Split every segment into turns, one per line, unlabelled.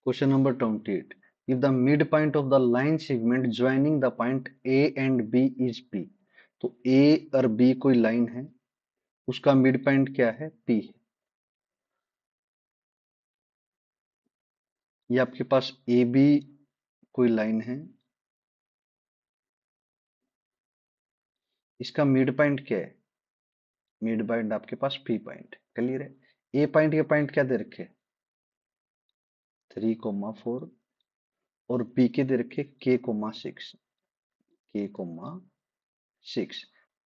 Question number 28. If the midpoint of the line segment joining the point A and B is P, तो A और B कोई line है, उसका mid point क्या है? P है। ये आपके पास AB कोई लाइन है, इसका मिड पॉइंट क्या है? मिड पॉइंट आपके पास P पॉइंट। क्लियर है? A पॉइंट के पॉइंट क्या दे रखे? 3,4 और B के दे रखे K,6 K,6।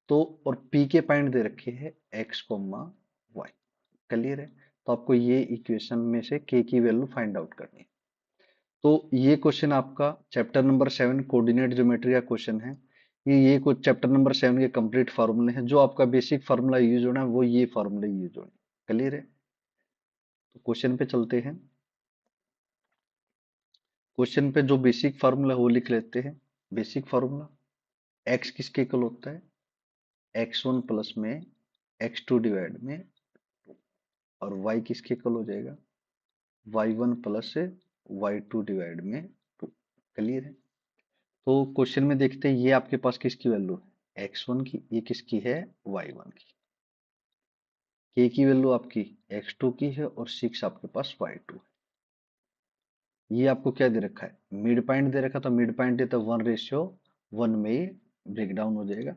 तो और P के पॉइंट दे रखे हैं X,Y। क्लियर है? तो आपको ये इक्वेशन में से K की वैल्यू फाइंड आउट करनी है। तो ये क्वेश्चन आपका चैप्टर नंबर 7 कोऑर्डिनेट ज्योमेट्री का क्वेश्चन है। ये कुछ चैप्टर नंबर 7 के कंप्लीट फार्मूले हैं। जो आपका बेसिक फार्मूला यूज होना है वो ये फार्मूले यूज होने। क्लियर है? तो क्वेश्चन पे चलते हैं। क्वेश्चन पे जो बेसिक फार्मूला वो लिख लेते हैं। बेसिक फार्मूला x किसके इक्वल होता है? x1 प्लस में x2 डिवाइड में 2, और y किसके इक्वल हो जाएगा? y1 प्लस y2 डिवाइड में 2। क्लियर है? तो क्वेश्चन में देखते हैं ये आपके पास किसकी वैल्यू है? x1 की। ये किसकी है? y1 की। k की वैल्यू आपकी x2 की है और 6 आपके पास y2 है। ये आपको क्या दे रखा है? मिड पॉइंट दे रखा। तो मिड पॉइंट है तो 1:1 में ही ब्रेक डाउन हो जाएगा।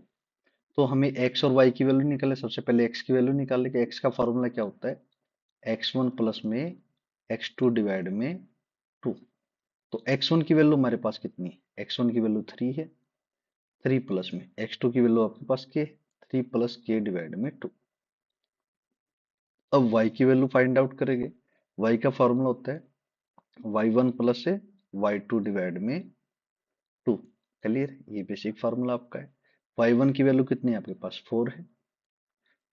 तो हमें x और y की वैल्यू निकाले। सबसे पहले x की वैल्यू निकालने के। x का फॉर्मूला क्या होता है? x1 प्लस में x2 डिवाइड में 2। तो x1 की वैल्यू हमारे पास कितनी है? x1 की वैल्यू 3 है। 3 प्लस में x2 की वैल्यू आपके पास k, 3 प्लस k डिवाइड में 2। अब y की वैल्यू फाइंड आउट करेंगे। y का फॉर्मूला होता है y1 प्लस y2 डिवाइड में 2। क्लियर? ये बेसिक फार्मूला आपका है। y1 की वैल्यू कितनी है आपके पास? 4 है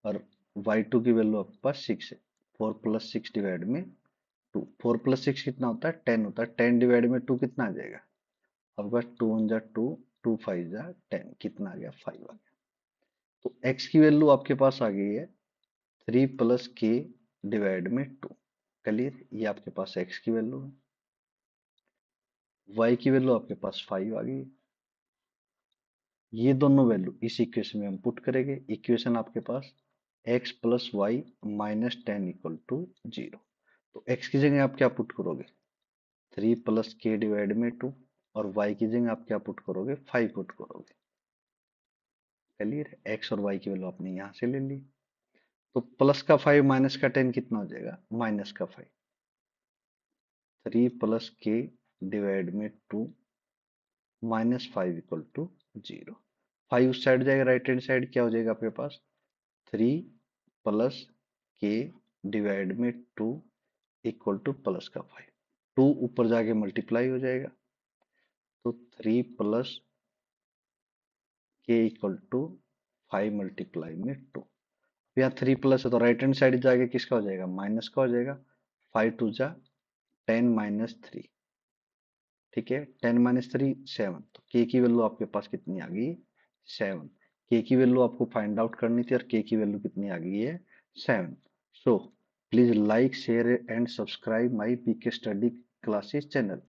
और y2 की वैल्यू आपके पास 6 है। 4 प्लस 6 डिवाइड में 2। 4 प्लस 6 कितना होता है? 10 होता है। 10 डिवाइड में 2 कितना आ जाएगा आपके पास? 2 1 जा 2, 2 5 जा 10, कितना आ गया? 5 आ गया। तो x की वैल्यू आपके पास आ गई है 3 प्लस k डिवाइड में 2। क्लियर? ये आपके पास x की वैल्यू है। y की वैल्यू आपके पास 5 आ गई। ये दोनों वैल्यू इस इक्वेशन में हम पुट करेंगे। इक्वेशन आपके पास x plus y minus 10 equal to 0। तो x की जगह आप क्या पुट करोगे? 3 प्लस k डिवाइड में 2 और y की जगह आप क्या पुट करोगे? 5 पुट करोगे। क्लियर? x और y की वैल्यू आपने यहां से ले ली। तो प्लस का 5 माइनस का 10 कितना हो जाएगा? माइनस का 5। 3 प्लस k डिवाइड में 2 माइनस 5 इक्वल टू 0। 5 उस साइड जाएगा, राइट हैंड साइड क्या हो जाएगा आपके पास? 3 प्लस k डिवाइड में 2 इक्वल टू प्लस का 5। 2 ऊपर जाके मल्टीप्लाई हो जाएगा। तो 3 plus k equal to 5 multiply में 2। यहाँ 3 प्लस है तो राइट हैंड साइड जाके किसका हो जाएगा? माइनस का हो जाएगा। 5 2 जा 10 माइनस 3। ठीक है? 10 माइनस 3 7। तो k की वैल्यू आपके पास कितनी आ गई? 7। k की वैल्यू आपको फाइंड आउट करनी थी और k की वैल्यू कितनी आ गई है? 7। So please like share and subscribe my PK study classes channel.